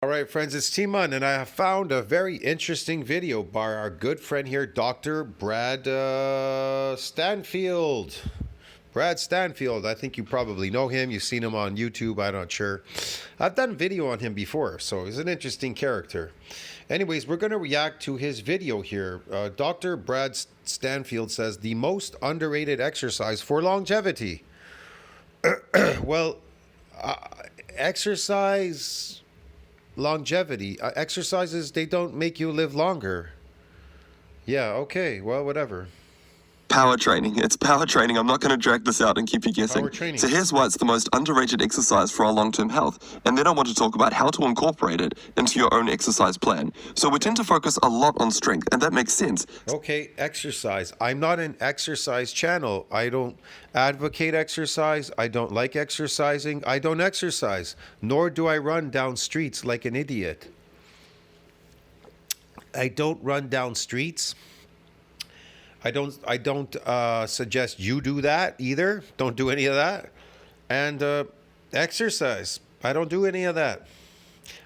All right, friends, it's Timon, and I have found a very interesting video by our good friend here, Dr. Brad Stanfield. Brad Stanfield, I think you probably know him. You've seen him on YouTube, I'm not sure. I've done video on him before, so he's an interesting character. Anyways, we're going to react to his video here. Dr. Brad Stanfield says, the most underrated exercise for longevity. Well, exercise longevity exercises, they don't make you live longer. Yeah, okay, well, whatever. Power training. It's power training. I'm not going to drag this out and keep you guessing. Power training. So here's why it's the most underrated exercise for our long-term health. And then I want to talk about how to incorporate it into your own exercise plan. So we tend to focus a lot on strength, and that makes sense. Okay, exercise. I'm not an exercise channel. I don't advocate exercise. I don't like exercising. I don't exercise, nor do I run down streets like an idiot. I don't run down streets. I don't suggest you do that either. Don't do any of that. And exercise. I don't do any of that.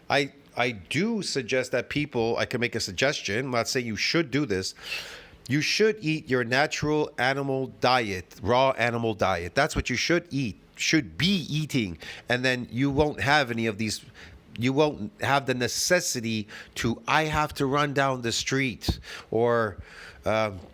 I do suggest that people, I can make a suggestion. I'm not saying you should do this. You should eat your natural animal diet, raw animal diet. That's what you should eat, should be eating. And then you won't have any of these. You won't have the necessity to, I have to run down the street or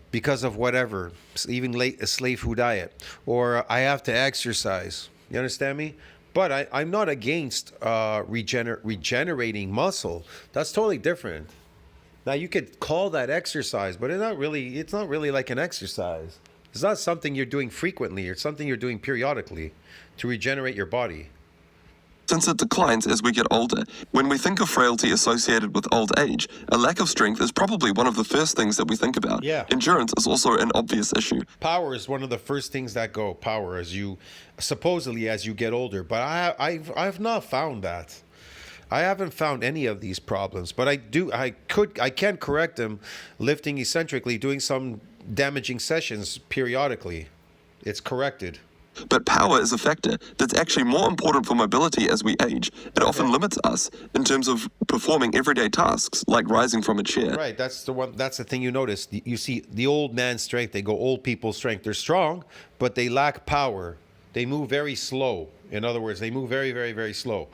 because of whatever, even a slave food diet, or I have to exercise. You understand me? But I'm not against regenerating muscle. That's totally different. Now you could call that exercise, but it's not really like an exercise. It's not something you're doing frequently. It's something you're doing periodically to regenerate your body. Since it declines as we get older, when we think of frailty associated with old age, a lack of strength is probably one of the first things that we think about. Yeah. Endurance is also an obvious issue. Power is one of the first things that go. Power as you get older, but I've not found that. I haven't found any of these problems, but I can correct them, lifting eccentrically, doing some damaging sessions periodically. It's corrected. But power is a factor that's actually more important for mobility as we age. It often limits us in terms of performing everyday tasks like rising from a chair. Right, that's the thing you notice. You see the old man's strength, they go old people's strength. They're strong, but they lack power. They move very slow. In other words, they move very, very, very slow.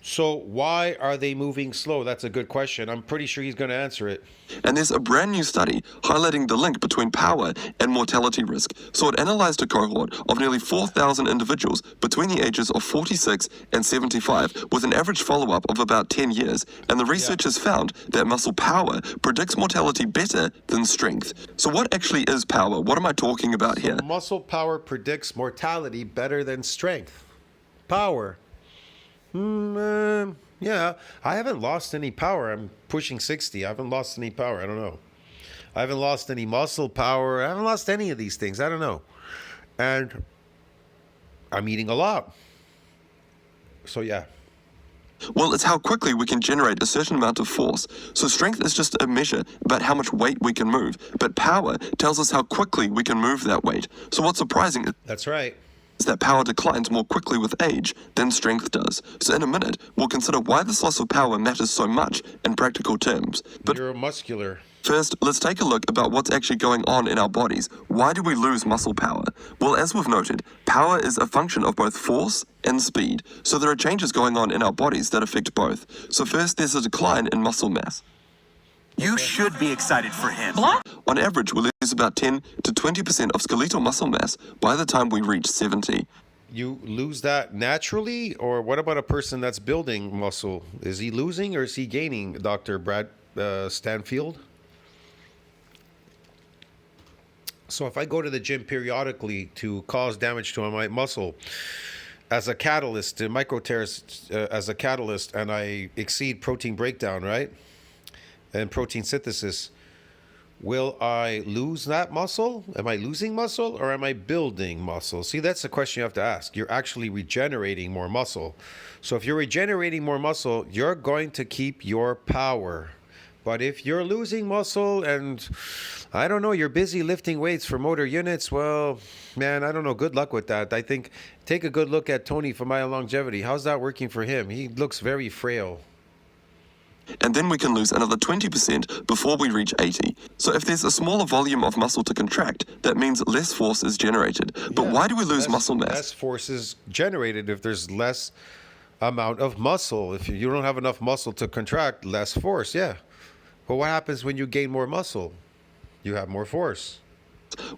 So why are they moving slow? That's a good question. I'm pretty sure he's going to answer it. And there's a brand new study highlighting the link between power and mortality risk. So it analyzed a cohort of nearly 4,000 individuals between the ages of 46 and 75 with an average follow-up of about 10 years. And the researchers found that muscle power predicts mortality better than strength. So what actually is power? What am I talking about here? Muscle power predicts mortality better than strength. Power. Yeah, I haven't lost any power. I'm pushing 60. I haven't lost any power. I don't know. I haven't lost any muscle power. I haven't lost any of these things. I don't know. And I'm eating a lot. So, yeah. Well, it's how quickly we can generate a certain amount of force. So strength is just a measure about how much weight we can move. But power tells us how quickly we can move that weight. So what's surprising That's right. is that power declines more quickly with age than strength does. So in a minute, we'll consider why this loss of power matters so much in practical terms. But Neuromuscular. first, let's take a look about what's actually going on in our bodies. Why do we lose muscle power? Well, as we've noted, power is a function of both force and speed. So there are changes going on in our bodies that affect both. So first, there's a decline in muscle mass. You should be excited for him. On average, we lose about 10 to 20% of skeletal muscle mass by the time we reach 70. You lose that naturally? Or what about a person that's building muscle? Is he losing or is he gaining, Dr. Brad Stanfield? So if I go to the gym periodically to cause damage to my muscle as a catalyst, to micro tears as a catalyst, and I exceed protein breakdown, right? And protein synthesis, will I lose that muscle? Am I losing muscle or am I building muscle? See, that's the question you have to ask. You're actually regenerating more muscle. So if you're regenerating more muscle, you're going to keep your power. But if you're losing muscle and, I don't know, you're busy lifting weights for motor units, well, man, I don't know. Good luck with that. I think take a good look at Tony from My Longevity. How's that working for him? He looks very frail. and then we can lose another 20% before we reach 80. So if there's a smaller volume of muscle to contract, that means less force is generated. But why do we lose muscle mass? Less force is generated if there's less amount of muscle. If you don't have enough muscle to contract, less force, yeah. But what happens when you gain more muscle? You have more force.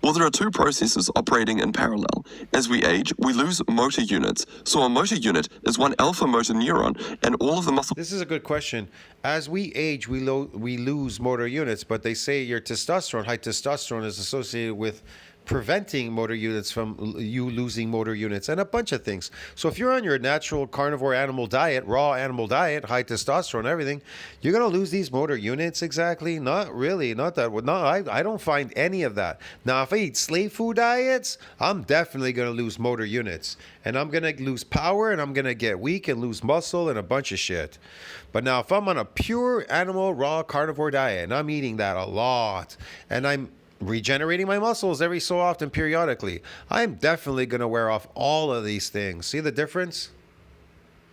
Well, there are two processes operating in parallel. As we age, we lose motor units. So a motor unit is one alpha motor neuron, and all of the muscle This is a good question. As we age, we lose motor units, but they say your testosterone, high testosterone, is associated with preventing motor units from you losing motor units and a bunch of things. So if you're on your natural carnivore animal diet, raw animal diet, high testosterone, everything, you're going to lose these motor units exactly? Not really. Not that. No, I don't find any of that. Now, if I eat slave food diets, I'm definitely going to lose motor units. And I'm going to lose power, and I'm going to get weak and lose muscle and a bunch of shit. But now, if I'm on a pure animal, raw carnivore diet, and I'm eating that a lot, and I'm regenerating my muscles every so often periodically, I'm definitely going to wear off all of these things. See the difference?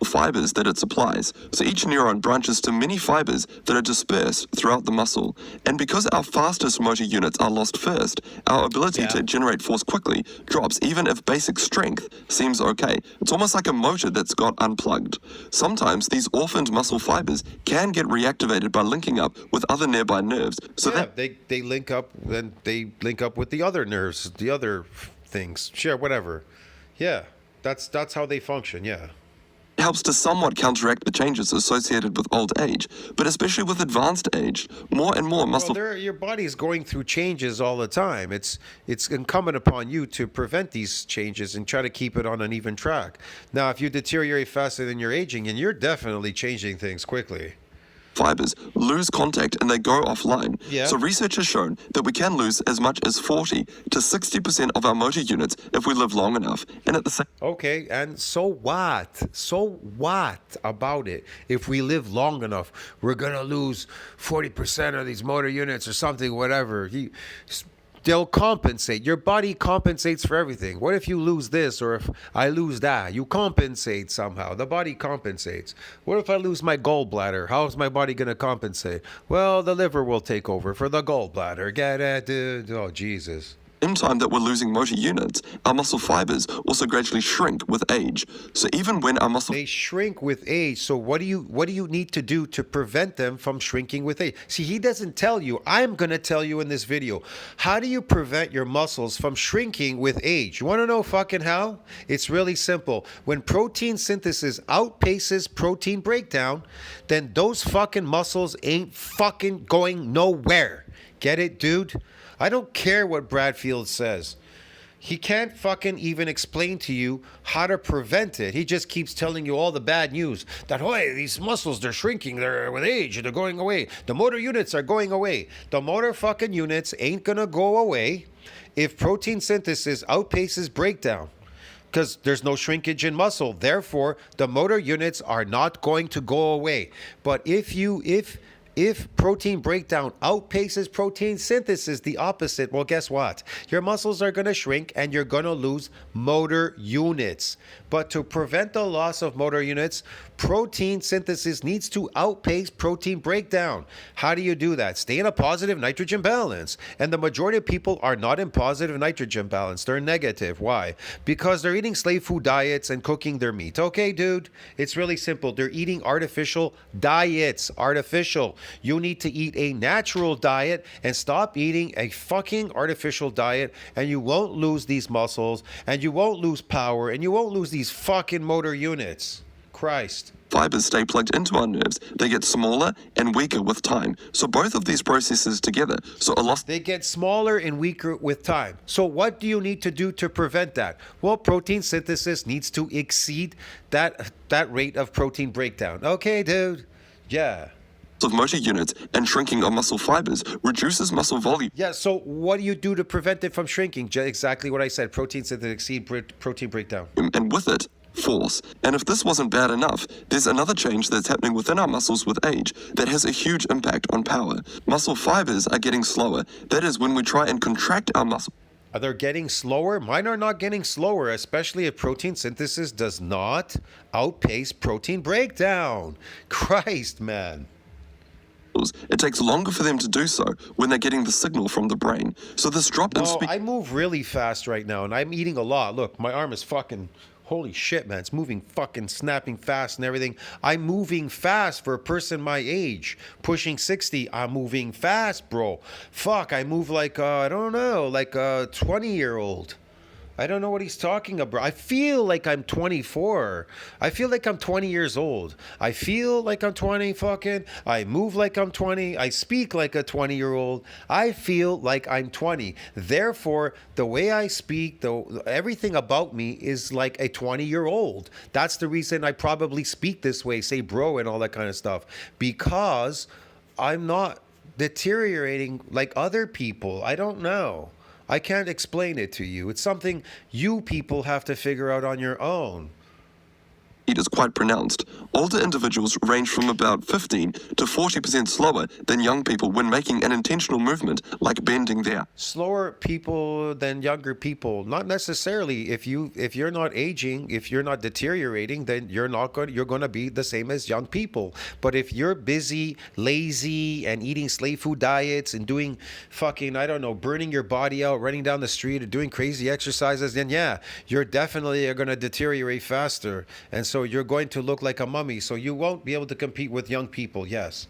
fibers that it supplies, so each neuron branches to many fibers that are dispersed throughout the muscle. And because our fastest motor units are lost first, our ability to generate force quickly drops even if basic strength seems okay. It's almost like a motor that's got unplugged. Sometimes these orphaned muscle fibers can get reactivated by linking up with other nearby nerves. So that they link up, then they link up with the other nerves, the other things. Sure, whatever. Yeah, that's how they function. Yeah. helps to somewhat counteract the changes associated with old age, but especially with advanced age, more and more muscle. Well, your body is going through changes all the time. It's incumbent upon you to prevent these changes and try to keep it on an even track. Now, if you deteriorate faster than you're aging, and you're definitely changing things quickly. Fibers lose contact and they go offline. Yeah. So research has shown that we can lose as much as 40 to 60% of our motor units if we live long enough. And at the same Okay, and so what? So what about it? If we live long enough, we're going to lose 40% of these motor units or something, whatever. They'll compensate. Your body compensates for everything. What if you lose this or if I lose that? You compensate somehow. The body compensates. What if I lose my gallbladder? How is my body going to compensate? Well, the liver will take over for the gallbladder. Get it, dude? Oh, Jesus. time that we're losing motor units, our muscle fibers also gradually shrink with age. So even when our muscle They shrink with age. So what do you need to do to prevent them from shrinking with age? See, he doesn't tell you. I'm going to tell you in this video. How do you prevent your muscles from shrinking with age? You want to know fucking how? It's really simple. When protein synthesis outpaces protein breakdown, then those fucking muscles ain't fucking going nowhere. Get it, dude? I don't care what Bradfield says. He can't fucking even explain to you how to prevent it. He just keeps telling you all the bad news. That, hey, these muscles, they're shrinking. They're with age. They're going away. The motor units are going away. The motor fucking units ain't going to go away if protein synthesis outpaces breakdown. Because there's no shrinkage in muscle. Therefore, the motor units are not going to go away. But if protein breakdown outpaces protein synthesis, the opposite, well, guess what? Your muscles are going to shrink and you're going to lose motor units. But to prevent the loss of motor units, protein synthesis needs to outpace protein breakdown. How do you do that? Stay in a positive nitrogen balance. And the majority of people are not in positive nitrogen balance. They're negative. Why? Because they're eating slave food diets and cooking their meat. Okay, dude? It's really simple. They're eating artificial diets. Artificial. You need to eat a natural diet and stop eating a fucking artificial diet, and you won't lose these muscles, and you won't lose power, and you won't lose these fucking motor units. Christ. fibers stay plugged into our nerves, they get smaller and weaker with time. So both of these processes together, so a loss They get smaller and weaker with time. So what do you need to do to prevent that? Well, protein synthesis needs to exceed that rate of protein breakdown. Okay, dude? Yeah. of motor units and shrinking of muscle fibers reduces muscle volume. Yeah, so what do you do to prevent it from shrinking? Exactly what I said. Protein synthesis exceed protein breakdown. And with it, force. And if this wasn't bad enough, there's another change that's happening within our muscles with age that has a huge impact on power. Muscle fibers are getting slower. That is when we try and contract our muscle. Are they getting slower? Mine are not getting slower, especially if protein synthesis does not outpace protein breakdown. Christ, man. it takes longer for them to do so when they're getting the signal from the brain. So this drop in No, speed I move really fast right now, and I'm eating a lot. Look, my arm is fucking. Holy shit, man. It's moving fucking snapping fast and everything. I'm moving fast for a person my age. Pushing 60, I'm moving fast, bro. Fuck, I move like, I don't know, like a 20-year-old. I don't know what he's talking about. I feel like I'm 24. I feel like I'm 20 years old. I feel like I'm 20 fucking. I move like I'm 20. I speak like a 20-year-old. I feel like I'm 20. Therefore, the way I speak, everything about me is like a 20-year-old. That's the reason I probably speak this way, say bro and all that kind of stuff. Because I'm not deteriorating like other people. I don't know. I can't explain it to you. It's something you people have to figure out on your own. is quite pronounced. Older individuals range from about 15 to 40% slower than young people when making an intentional movement like bending their. Slower people than younger people, not necessarily. If you're not aging, if you're not deteriorating, then you're going to be the same as young people. But if you're busy, lazy, and eating slave food diets and doing fucking, I don't know, burning your body out, running down the street, or doing crazy exercises, then yeah, you're definitely going to deteriorate faster. And so you're going to look like a mummy. So you won't be able to compete with young people. Yes.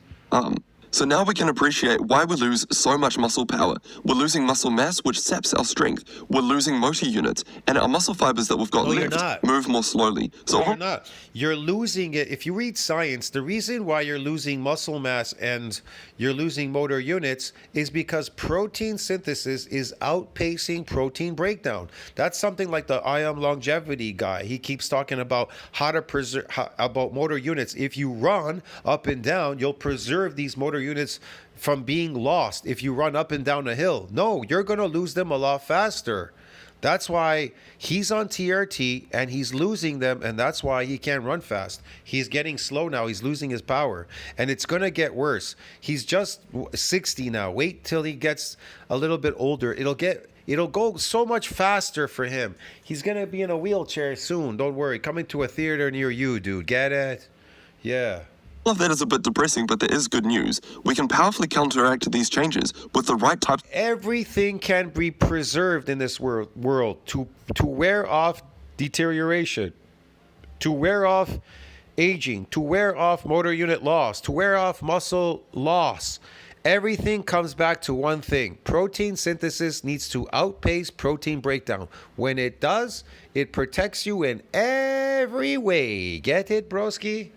So now we can appreciate why we lose so much muscle power. We're losing muscle mass, which saps our strength. We're losing motor units, and our muscle fibers that we've got No, you're left not. move more slowly. So No, you're not. You're losing it. If you read science, the reason why you're losing muscle mass and you're losing motor units is because protein synthesis is outpacing protein breakdown. That's something like the I Am Longevity guy. He keeps talking about how to preserve about motor units. If you run up and down, you'll preserve these motor units from being lost. If you run up and down a hill, no, you're going to lose them a lot faster. That's why he's on TRT and he's losing them, and that's why he can't run fast. He's getting slow now. He's losing his power, and it's going to get worse. He's just 60 now. Wait till he gets a little bit older. It'll go so much faster for him. He's going to be in a wheelchair soon. Don't worry. Coming to a theater near you, dude. Get it? Yeah. all of that is a bit depressing, but there is good news. We can powerfully counteract these changes with the right types. Everything can be preserved in this world to wear off deterioration, to wear off aging, to wear off motor unit loss, to wear off muscle loss. Everything comes back to one thing. Protein synthesis needs to outpace protein breakdown. When it does, it protects you in every way. Get it, broski?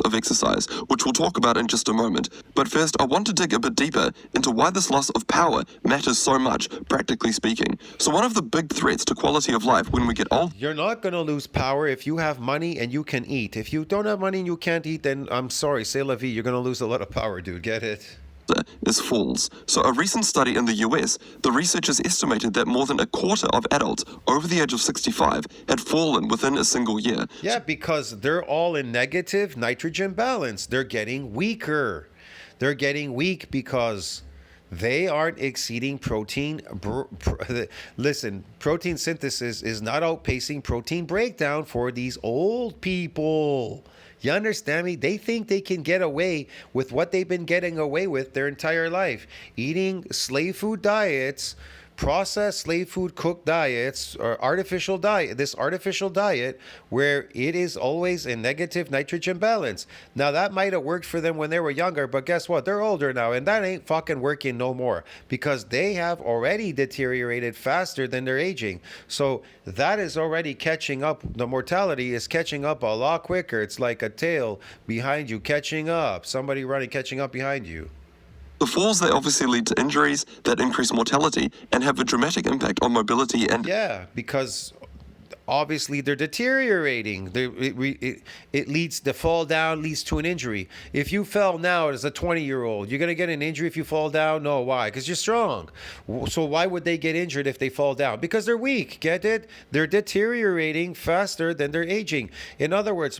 Of exercise, which we'll talk about in just a moment. But first, I want to dig a bit deeper into why this loss of power matters so much, practically speaking. So one of the big threats to quality of life when we get old You're not going to lose power if you have money and you can eat. If you don't have money and you can't eat, then I'm sorry, c'est la vie. You're going to lose a lot of power, dude. Get it? is falls. So a recent study in the US, the researchers estimated that more than a quarter of adults over the age of 65 had fallen within a single year. Yeah, because they're all in negative nitrogen balance. They're getting weaker. They're getting weak because they aren't exceeding protein. Listen, protein synthesis is not outpacing protein breakdown for these old people. You understand me? They think they can get away with what they've been getting away with their entire life. Eating slave food diets, processed slave food cooked diets, or artificial diet, this artificial diet where it is always in negative nitrogen balance. Now that might have worked for them when they were younger, but guess what? They're older now, and that ain't fucking working no more because they have already deteriorated faster than they're aging. So that is already catching up. The mortality is catching up a lot quicker. It's like a tail behind you catching up. Somebody running, catching up behind you. The falls, they obviously lead to injuries that increase mortality and have a dramatic impact on mobility and Yeah, because obviously they're deteriorating. It leads, the fall down leads to an injury. If you fell now as a 20-year-old, you're going to get an injury if you fall down? No, why? Because you're strong. So why would they get injured if they fall down? Because they're weak, get it? They're deteriorating faster than they're aging. In other words,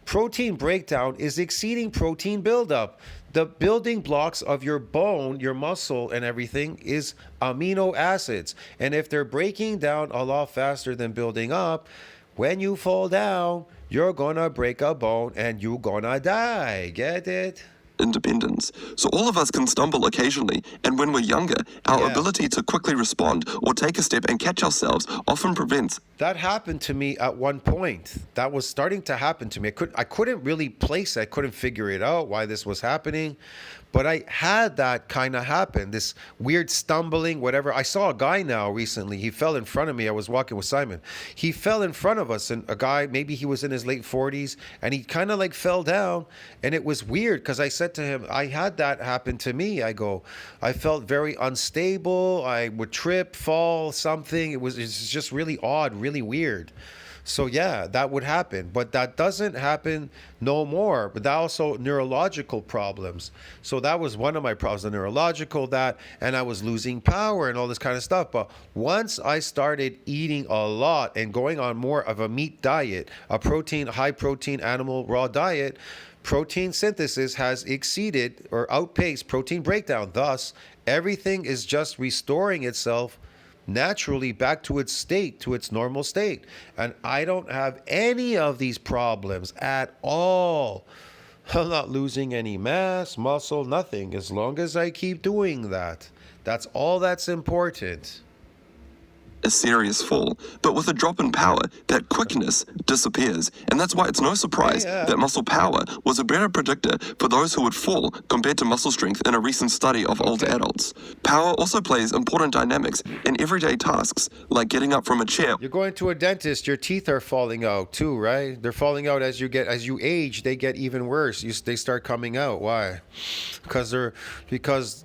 protein breakdown is exceeding protein buildup. The building blocks of your bone, your muscle, and everything is amino acids. And if they're breaking down a lot faster than building up, when you fall down, you're gonna break a bone and you're gonna die. Get it? independence. So all of us can stumble occasionally, and when we're younger, our Yeah. ability to quickly respond or take a step and catch ourselves often prevents That happened to me at one point. That was starting to happen to me. I couldn't really place it. I couldn't figure it out why this was happening. But I had that kind of happen, this weird stumbling, whatever. I saw a guy now recently. He fell in front of me. I was walking with Simon. He fell in front of us, and a guy, maybe he was in his late 40s, and he kind of like fell down. And it was weird because I said to him, I had that happen to me. I felt very unstable. I would trip, fall, something. It's just really odd, really weird. So yeah, that would happen, but that doesn't happen no more. But that also neurological problems. So that was one of my problems, the neurological and I was losing power and all this kind of stuff. But once I started eating a lot and going on more of a meat diet, a high protein animal raw diet, protein synthesis has exceeded or outpaced protein breakdown. Thus, everything is just restoring itself naturally back to its state, to its normal state. And I don't have any of these problems at all. I'm not losing any mass, muscle, nothing, as long as I keep doing that. That's all that's important. a serious fall, but with a drop in power, that quickness disappears. And that's why it's no surprise Yeah. that muscle power was a better predictor for those who would fall compared to muscle strength in a recent study of older adults. Power also plays important dynamics in everyday tasks, like getting up from a chair. You're going to a dentist, your teeth are falling out too, right? They're falling out as you age, they get even worse. They start coming out. Why? Because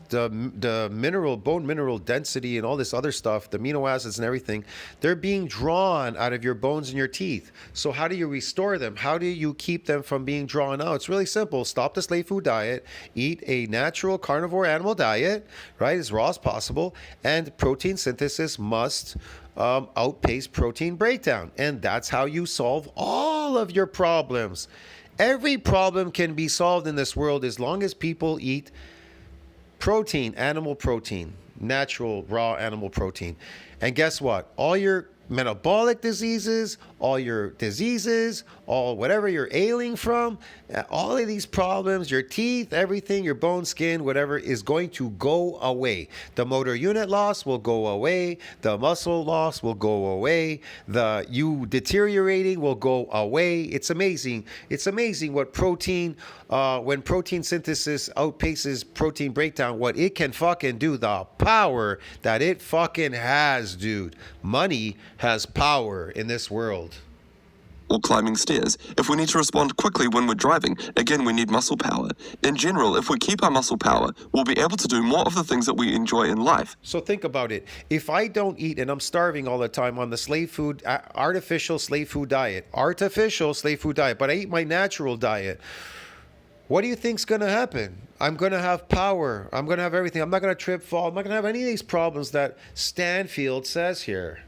the bone mineral density and all this other stuff, the amino acids and everything, they're being drawn out of your bones and your teeth. So how do you restore them? How do you keep them from being drawn out? It's really simple. Stop the slave food diet, eat a natural carnivore animal diet, right, as raw as possible, and protein synthesis must outpace protein breakdown. And that's how you solve all of your problems. Every problem can be solved in this world as long as people eat protein, animal protein, natural raw animal protein. And guess what? All your metabolic diseases, all your diseases, all whatever you're ailing from, all of these problems, your teeth, everything, your bone, skin, whatever, is going to go away. The motor unit loss will go away. The muscle loss will go away. You deteriorating will go away. It's amazing. It's amazing what protein, when protein synthesis outpaces protein breakdown, what it can fucking do, the power that it fucking has, dude. Money has power in this world. Or climbing stairs. If we need to respond quickly when we're driving, again, we need muscle power. In general, if we keep our muscle power, we'll be able to do more of the things that we enjoy in life. So think about it. If I don't eat and I'm starving all the time on the slave food, artificial slave food diet, but I eat my natural diet, what do you think's going to happen? I'm going to have power. I'm going to have everything. I'm not going to trip, fall. I'm not going to have any of these problems that Stanfield says here.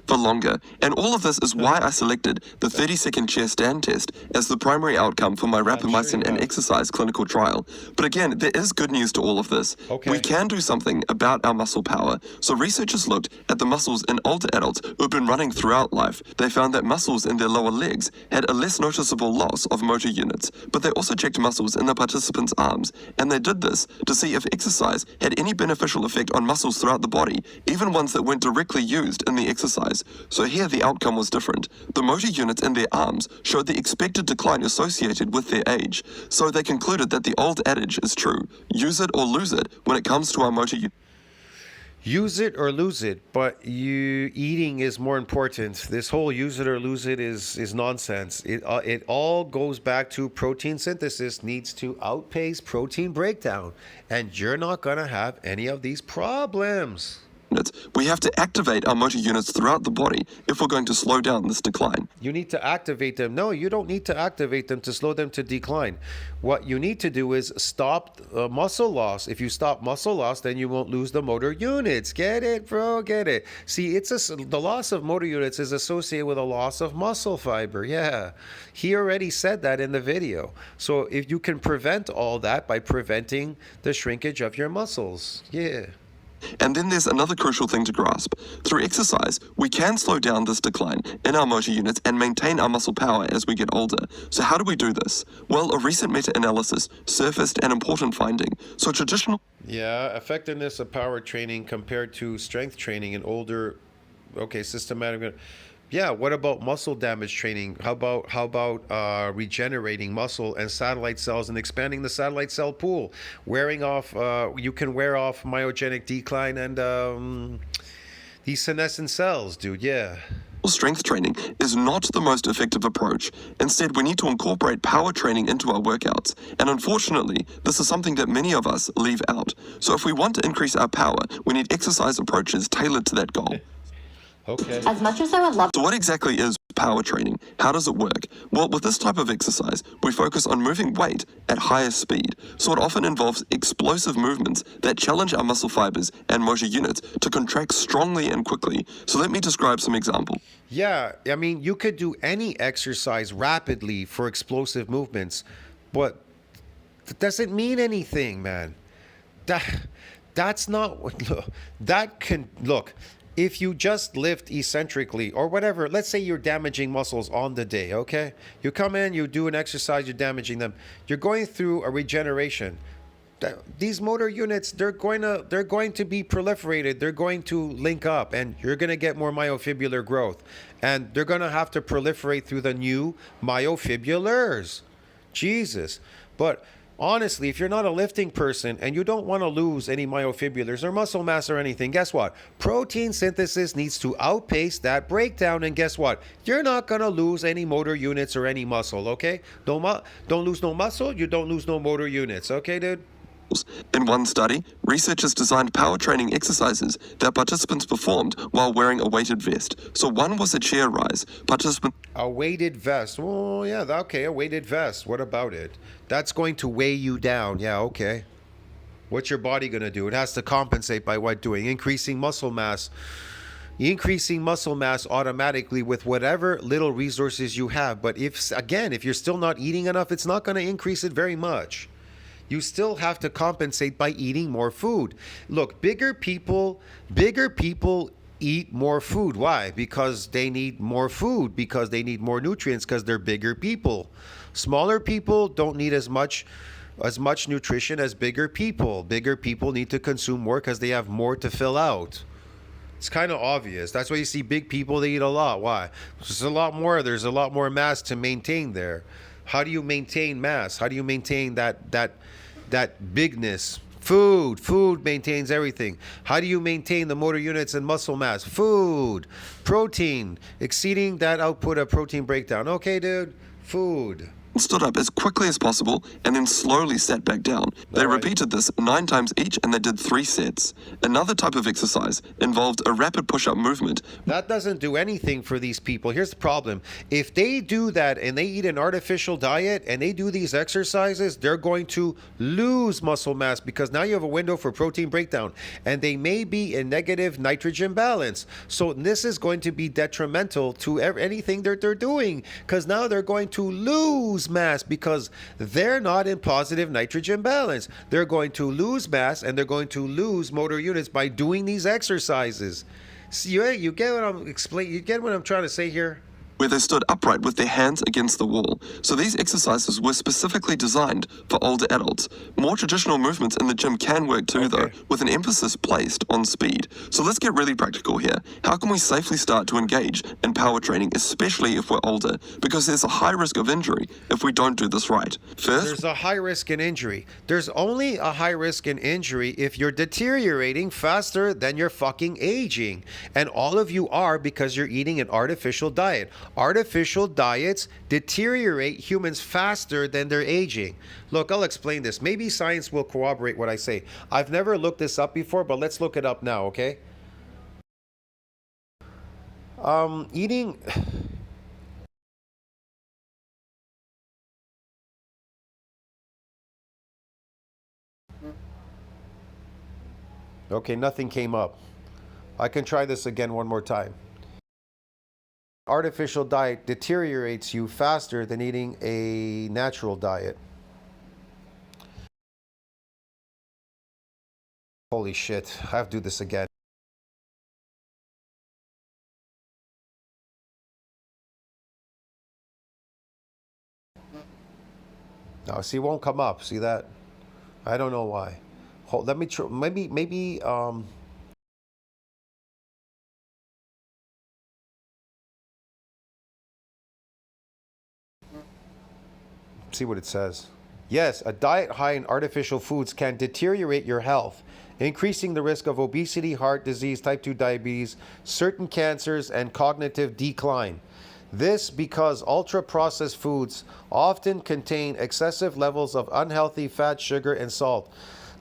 For longer. And all of this is why I selected the 30-second chair stand test as the primary outcome for my rapamycin and exercise clinical trial. But again, there is good news to all of this. Okay. We can do something about our muscle power. So researchers looked at the muscles in older adults who've been running throughout life. They found that muscles in their lower legs had a less noticeable loss of motor units, but they also checked muscles in the participants' arms. And they did this to see if exercise had any beneficial effect on muscles throughout the body, even ones that weren't directly used in the exercise. So here the outcome was different. The motor units in their arms showed the expected decline associated with their age. So they concluded that the old adage is true. Use it or lose it when it comes to our motor units. Use it or lose it, but eating is more important. This whole use it or lose it is nonsense. It all goes back to protein synthesis needs to outpace protein breakdown, and you're not going to have any of these problems. We have to activate our motor units throughout the body if we're going to slow down this decline. You need to activate them. No, you don't need to activate them to slow them to decline. What you need to do is stop muscle loss. If you stop muscle loss, then you won't lose the motor units. Get it, bro? Get it? See, the loss of motor units is associated with a loss of muscle fiber. Yeah, he already said that in the video. So if you can prevent all that by preventing the shrinkage of your muscles. Yeah. And then there's another crucial thing to grasp. Through exercise, we can slow down this decline in our motor units and maintain our muscle power as we get older. So how do we do this? Well, a recent meta-analysis surfaced an important finding. So traditional Yeah, effectiveness of power training compared to strength training in older, okay, systematic. Yeah, what about muscle damage training? How about regenerating muscle and satellite cells and expanding the satellite cell pool? Wearing off, you can wear off myogenic decline and these senescent cells, dude. Yeah. strength training is not the most effective approach. Instead, we need to incorporate power training into our workouts. And unfortunately, this is something that many of us leave out. So if we want to increase our power, we need exercise approaches tailored to that goal. Okay. As much as I would love So what exactly is power training? How does it work? Well, with this type of exercise, we focus on moving weight at higher speed. So it often involves explosive movements that challenge our muscle fibers and motor units to contract strongly and quickly. So let me describe some examples. Yeah, I mean, you could do any exercise rapidly for explosive movements, but that doesn't mean anything, man. That's not what that can look. If you just lift eccentrically or whatever, let's say you're damaging muscles on the day, okay? You come in, you do an exercise, you're damaging them. You're going through a regeneration. These motor units, they're going to be proliferated. They're going to link up, and you're going to get more myofibrillar growth, and they're going to have to proliferate through the new myofibrillars. Jesus, but honestly, if you're not a lifting person and you don't want to lose any myofibrillars or muscle mass or anything, guess what? Protein synthesis needs to outpace that breakdown, and guess what? You're not going to lose any motor units or any muscle, okay? Don't lose no muscle, you don't lose no motor units, okay, dude? In one study, researchers designed power training exercises that participants performed while wearing a weighted vest. So one was a chair rise. Participants A weighted vest. Oh, yeah, okay, a weighted vest. What about it? That's going to weigh you down. Yeah, okay. What's your body going to do? It has to compensate by what doing? Increasing muscle mass. Increasing muscle mass automatically with whatever little resources you have. But if you're still not eating enough, it's not going to increase it very much. You still have to compensate by eating more food. Look, bigger people eat more food. Why? Because they need more food, because they need more nutrients, because they're bigger people. Smaller people don't need as much nutrition as bigger people. Bigger people need to consume more because they have more to fill out. It's kind of obvious. That's why you see big people, they eat a lot. Why? There's a lot more mass to maintain there. How do you maintain mass? How do you maintain that bigness? Food maintains everything. How do you maintain the motor units and muscle mass? Food, protein, exceeding that output of protein breakdown. Okay, dude, food. stood up as quickly as possible and then slowly sat back down. They All right. repeated this 9 times each and they did 3 sets. Another type of exercise involved a rapid push-up movement. That doesn't do anything for these people. Here's the problem. If they do that and they eat an artificial diet and they do these exercises, they're going to lose muscle mass because now you have a window for protein breakdown and they may be in negative nitrogen balance. So this is going to be detrimental to anything that they're doing because now they're going to lose mass because they're not in positive nitrogen balance. They're going to lose mass and they're going to lose motor units by doing these exercises. See, you get what I'm explaining? You get what I'm trying to say here? Where they stood upright with their hands against the wall. So these exercises were specifically designed for older adults. More traditional movements in the gym can work too, though, with an emphasis placed on speed. So let's get really practical here. How can we safely start to engage in power training, especially if we're older? Because there's a high risk of injury if we don't do this right. First, There's a high risk in injury. There's only a high risk in injury if you're deteriorating faster than you're fucking aging. And all of you are because you're eating an artificial diet. Artificial diets deteriorate humans faster than they're aging. Look, I'll explain this. Maybe science will corroborate what I say. I've never looked this up before, but let's look it up now, okay? Eating... Okay, nothing came up. I can try this again one more time. Artificial diet deteriorates you faster than eating a natural diet. Holy shit. I have to do this again. No, see, it won't come up. See that? I don't know why. Hold, let me try. Maybe. See what it says. Yes, a diet high in artificial foods can deteriorate your health, increasing the risk of obesity, heart disease, type 2 diabetes, certain cancers, and cognitive decline. This because ultra processed foods often contain excessive levels of unhealthy fat, sugar, and salt,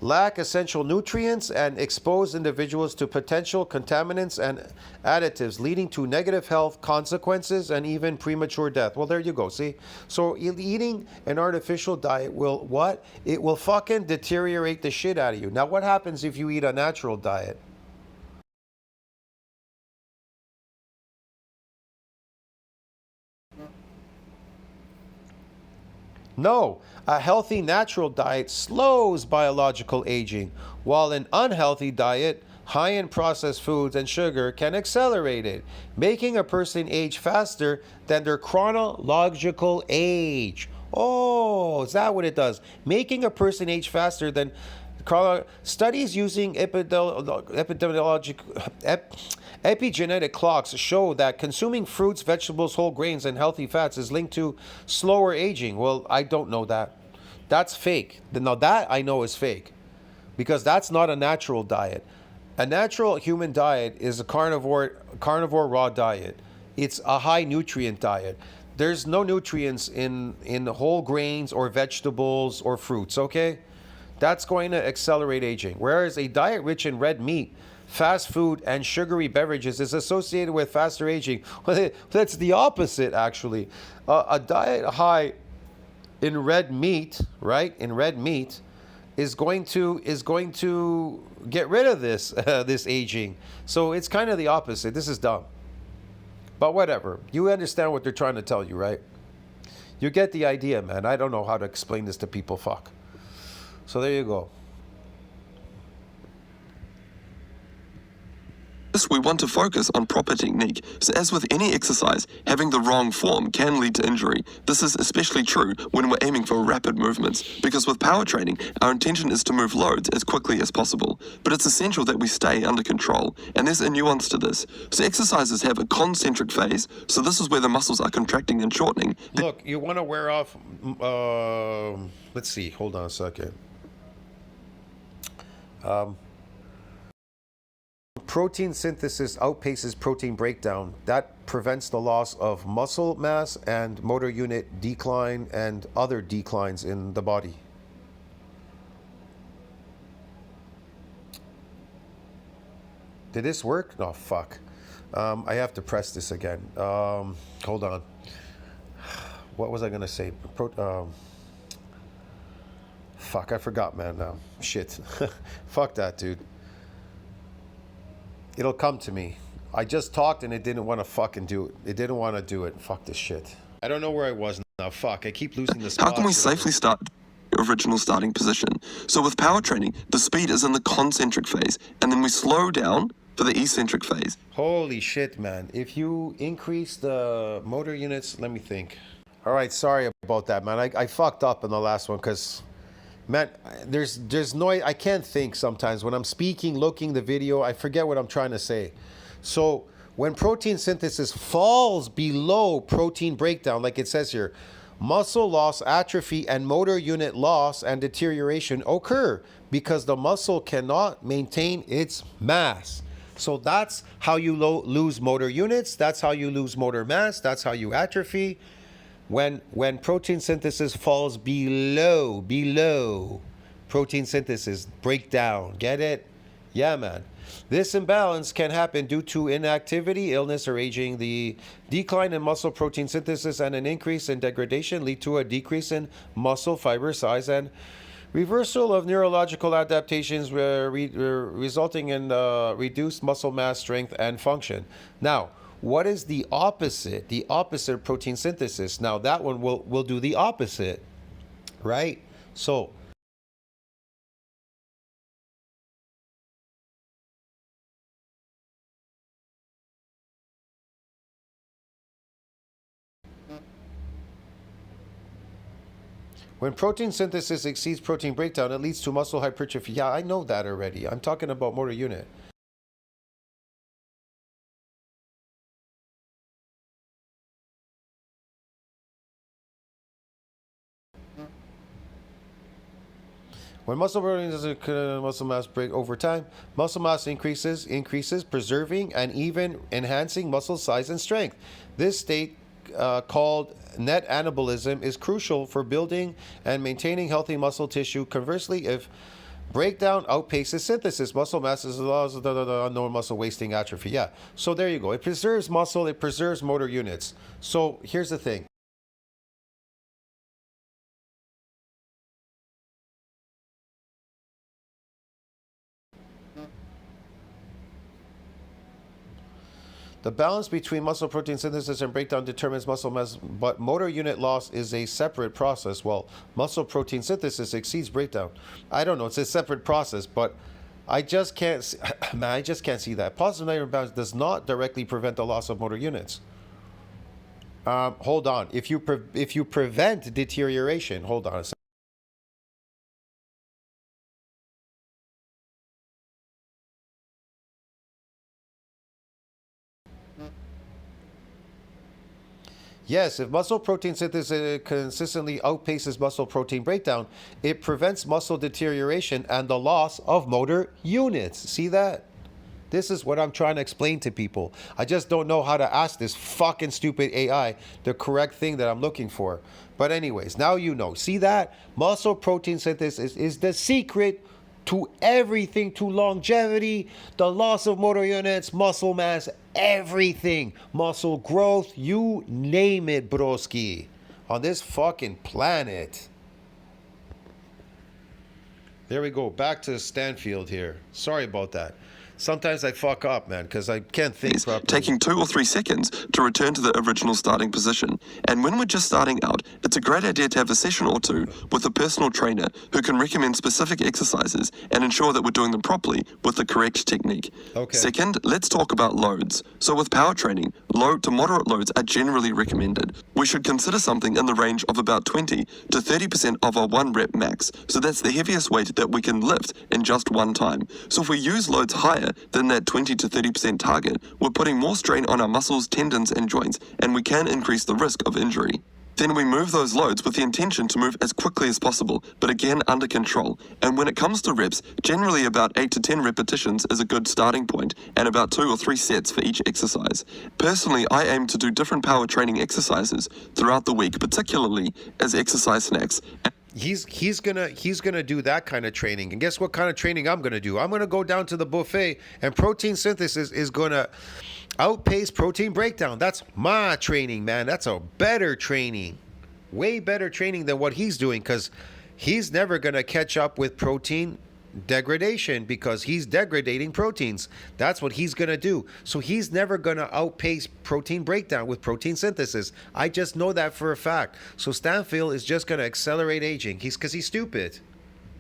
lack essential nutrients, and expose individuals to potential contaminants and additives, leading to negative health consequences and even premature death. Well, there you go. See? So eating an artificial diet will what? It will fucking deteriorate the shit out of you. Now, what happens if you eat a natural diet? No, a healthy natural diet slows biological aging, while an unhealthy diet, high in processed foods and sugar, can accelerate it, making a person age faster than their chronological age. Oh, is that what it does? Making a person age faster than studies using epigenetic clocks show that consuming fruits, vegetables, whole grains, and healthy fats is linked to slower aging. Well, I don't know that. That's fake. Now that I know is fake, because that's not a natural diet. A natural human diet is a carnivore raw diet. It's a high nutrient diet. There's no nutrients in whole grains or vegetables or fruits, okay? That's going to accelerate aging. Whereas a diet rich in red meat, fast food, and sugary beverages is associated with faster aging. Well, that's the opposite, actually. A diet high in red meat, right? In red meat, is going to get rid of this this aging. So it's kind of the opposite. This is dumb. But whatever. You understand what they're trying to tell you, right? You get the idea, man. I don't know how to explain this to people. Fuck. So there you go. This, we want to focus on proper technique. So as with any exercise, having the wrong form can lead to injury. This is especially true when we're aiming for rapid movements, because with power training, our intention is to move loads as quickly as possible. But it's essential that we stay under control, and there's a nuance to this. So exercises have a concentric phase, so this is where the muscles are contracting and shortening. Look, you want to wear off, let's see, hold on a second. Protein synthesis outpaces protein breakdown. That prevents the loss of muscle mass and motor unit decline and other declines in the body. Did this work? No, fuck. I have to press this again. Hold on. What was I going to say? Fuck, I forgot, man, now. Shit. Fuck that, dude. It'll come to me. I just talked and it didn't want to fucking do it. It didn't want to do it. Fuck this shit. I don't know where I was now. Fuck, I keep losing the spot. How can we safely start the original starting position? So with power training, the speed is in the concentric phase, and then we slow down for the eccentric phase. Holy shit, man. If you increase the motor units, let me think. All right, sorry about that, man. I fucked up in the last one because, man, there's noise. I can't think sometimes. When I'm speaking, looking the video, I forget what I'm trying to say. So when protein synthesis falls below protein breakdown, like it says here, muscle loss, atrophy, and motor unit loss and deterioration occur because the muscle cannot maintain its mass. So that's how you lose motor units. That's how you lose motor mass. That's how you atrophy. When protein synthesis falls below protein synthesis breakdown. Get it? Yeah, man. This imbalance can happen due to inactivity, illness, or aging. The decline in muscle protein synthesis and an increase in degradation lead to a decrease in muscle fiber size and reversal of neurological adaptations resulting in reduced muscle mass, strength, and function. Now, what is the opposite? The opposite of protein synthesis. Now, that one will do the opposite, right? So When protein synthesis exceeds protein breakdown, it leads to muscle hypertrophy. Yeah, I know that already. I'm talking about motor unit. When muscle protein muscle mass break over time, muscle mass increases, preserving and even enhancing muscle size and strength. This state, called net anabolism, is crucial for building and maintaining healthy muscle tissue. Conversely, if breakdown outpaces synthesis, muscle mass is unknown muscle wasting atrophy. Yeah, so there you go. It preserves muscle, it preserves motor units. So here's the thing. The balance between muscle protein synthesis and breakdown determines muscle mass, but motor unit loss is a separate process. Well, muscle protein synthesis exceeds breakdown. I don't know, it's a separate process, but I just can't see, man, I just can't see that. Positive nitrogen balance does not directly prevent the loss of motor units. Hold on. If you prevent deterioration, hold on a second. Yes, if muscle protein synthesis consistently outpaces muscle protein breakdown, it prevents muscle deterioration and the loss of motor units. See that? This is what I'm trying to explain to people. I just don't know how to ask this fucking stupid AI the correct thing that I'm looking for. But anyways, now you know. See that? Muscle protein synthesis is the secret to everything, to longevity, the loss of motor units, muscle mass, everything. Muscle growth, you name it, broski. On this fucking planet. There we go. Back to Stanfield here. Sorry about that. Sometimes I fuck up, man, because I can't think properly. Taking 2 or 3 seconds to return to the original starting position. And when we're just starting out, it's a great idea to have a session or two with a personal trainer who can recommend specific exercises and ensure that we're doing them properly with the correct technique. Okay. Second, let's talk about loads. So with power training, low to moderate loads are generally recommended. We should consider something in the range of about 20 to 30% of our 1 rep max. So that's the heaviest weight that we can lift in just one time. So if we use loads higher than that 20 to 30% target, we're putting more strain on our muscles, tendons, and joints, and we can increase the risk of injury. Then we move those loads with the intention to move as quickly as possible, but again under control. And when it comes to reps, generally about 8 to 10 repetitions is a good starting point, and about 2 or 3 sets for each exercise. Personally, I aim to do different power training exercises throughout the week, particularly as exercise snacks. He's gonna do that kind of training, and guess what kind of training I'm gonna do? I'm gonna go down to the buffet, and protein synthesis is gonna outpace protein breakdown. That's my training, man. That's a better training, way better training than what he's doing, because he's never gonna catch up with protein degradation because he's degrading proteins. That's what he's gonna do. So he's never gonna outpace protein breakdown with protein synthesis. I just know that for a fact. So Stanfield is just gonna accelerate aging. Because he's stupid.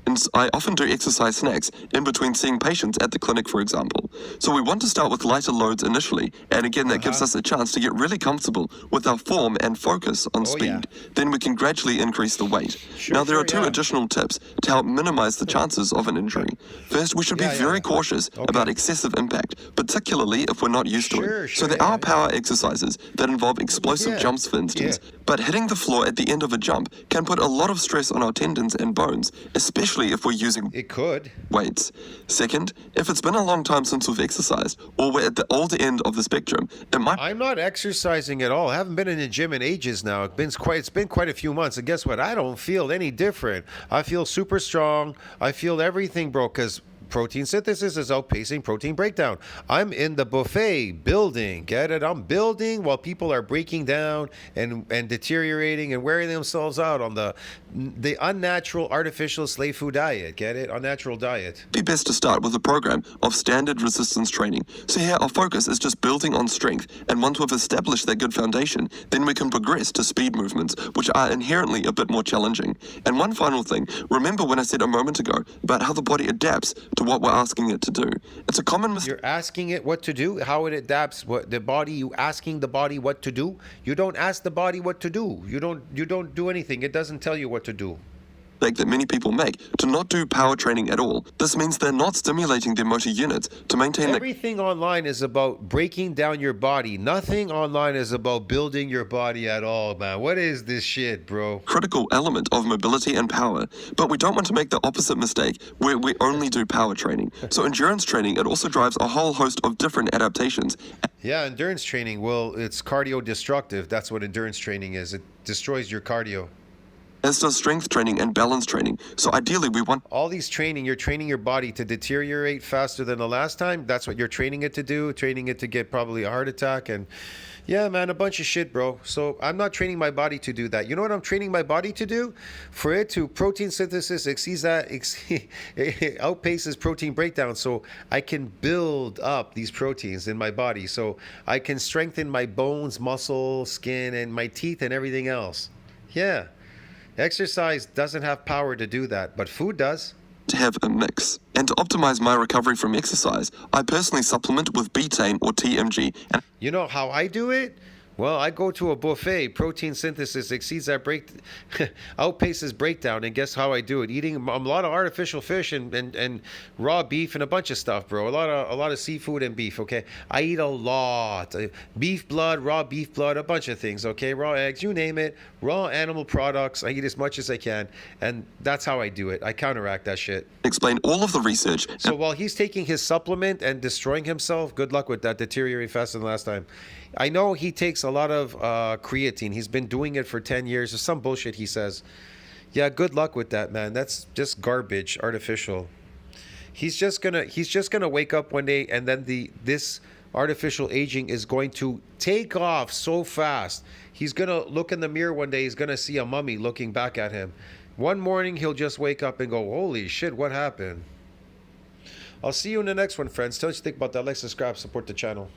And I often do exercise snacks in between seeing patients at the clinic, for example. So we want to start with lighter loads initially, and again, that gives us a chance to get really comfortable with our form and focus on speed. Yeah. Then we can gradually increase the weight. Now, there are 2 additional tips to help minimize the chances of an injury. First, we should be very cautious about excessive impact, particularly if we're not used to it. So there are power exercises that involve explosive jumps, for instance. But hitting the floor at the end of a jump can put a lot of stress on our tendons and bones, especially if we're using weights. Second, if it's been a long time since we've exercised, or we're at the older end of the spectrum, it might... I'm not exercising at all. I haven't been in the gym in ages now. It's been quite a few months, and guess what? I don't feel any different. I feel super strong. I feel everything, bro, because protein synthesis is outpacing protein breakdown. I'm in the buffet building, get it? I'm building while people are breaking down and deteriorating and wearing themselves out on the unnatural artificial slave food diet, get it? Unnatural diet. It'd be best to start with a program of standard resistance training. So here our focus is just building on strength, and once we've established that good foundation, then we can progress to speed movements, which are inherently a bit more challenging. And one final thing, remember when I said a moment ago about how the body adapts to what we're asking it to do. It's a common mistake. You're asking it what to do, how it adapts, what the body, you asking the body what to do. You don't ask the body what to do. You don't do anything. It doesn't tell you what to do. That many people make to not do power training at all. This means they're not stimulating their motor units to maintain the Everything online is about breaking down your body. Nothing online is about building your body at all, man. What is this shit, bro? critical element of mobility and power. But we don't want to make the opposite mistake where we only do power training. So endurance training, it also drives a whole host of different adaptations. Yeah, endurance training, well, it's cardio destructive. That's what endurance training is. It destroys your cardio. As does strength training and balance training. So ideally we want All these training, you're training your body to deteriorate faster than the last time. That's what you're training it to do, training it to get probably a heart attack. And yeah, man, a bunch of shit, bro. So I'm not training my body to do that. You know what I'm training my body to do? For it to protein synthesis outpaces protein breakdown. So I can build up these proteins in my body. So I can strengthen my bones, muscle, skin, and my teeth and everything else. Yeah. Exercise doesn't have power to do that, but food does. to have a mix. And to optimize my recovery from exercise, I personally supplement with betaine or TMG. And You know how I do it? Well, I go to a buffet. Protein synthesis exceeds that outpaces breakdown. And guess how I do it? Eating a lot of artificial fish and raw beef and a bunch of stuff, bro. A lot of seafood and beef. Okay, I eat a lot. Beef blood, raw beef blood, a bunch of things. Okay, raw eggs, you name it. Raw animal products. I eat as much as I can, and that's how I do it. I counteract that shit. explain all of the research. So while he's taking his supplement and destroying himself, good luck with that. Deteriorating faster than last time. I know he takes a lot of creatine. He's been doing it for 10 years or some bullshit he says. Yeah, good luck with that, man. That's just garbage, artificial. He's just gonna wake up one day and then this artificial aging is going to take off so fast. He's gonna look in the mirror one day, he's gonna see a mummy looking back at him. One morning he'll just wake up and go, holy shit, what happened? I'll see you in the next one, friends. Tell us what you think about that. Like, subscribe, support the channel.